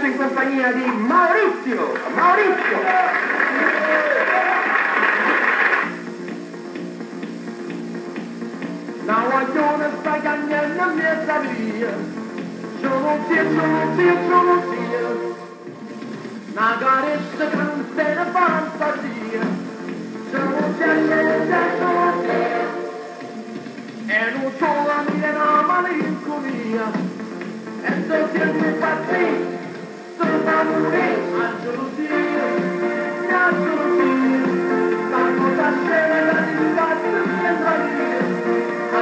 In compagnia di Maurizio. La guaglione sta cagnando la mia via, sono zia, una carezza grande e fantasia, sono zia, e non solo la mia una malinconia, e se siete impazziti, a gelosia, la cosa scena di sbattere senza dire, a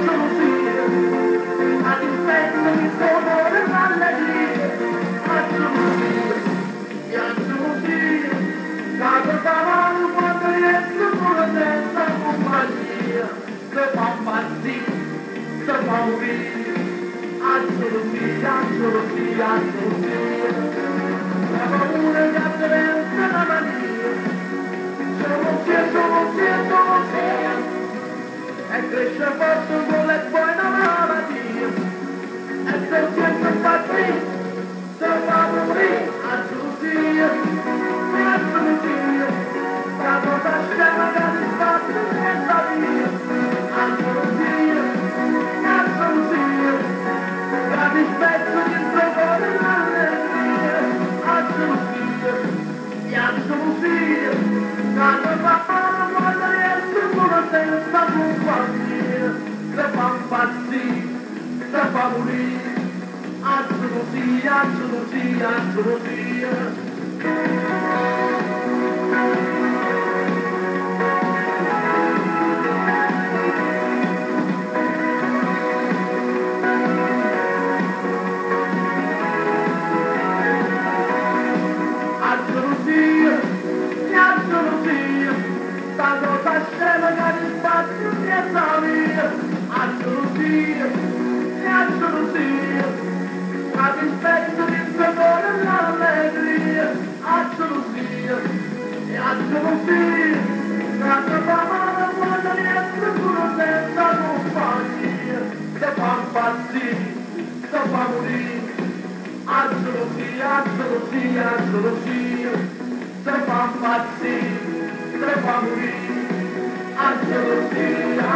gelosia, a dispetto di dolore e allegria, a gelosia, la cosa male quando riesco solo senza compagnia, se fa impazzire, se fa morire. Gelosia, la paura che attraversa la mania, gelosia, e cresce forte con le poi una malattia, e se siete impazziti, se fa morire, gelosia, la cosa scema che ti sbatte senza via, gelosia, a dispetto di trovare l'allegria, a gelosia, quando quando riesce solo senza compagnia, se fa impazzire, se fa morire, a gelosia, a dispetto di dolore e l'allegria, a gelosia, la tua mano quando riesce pure senza compagnia, se fa impazzire, se fa morire, a gelosia, se fa impazzire, se fa morire, a gelosia,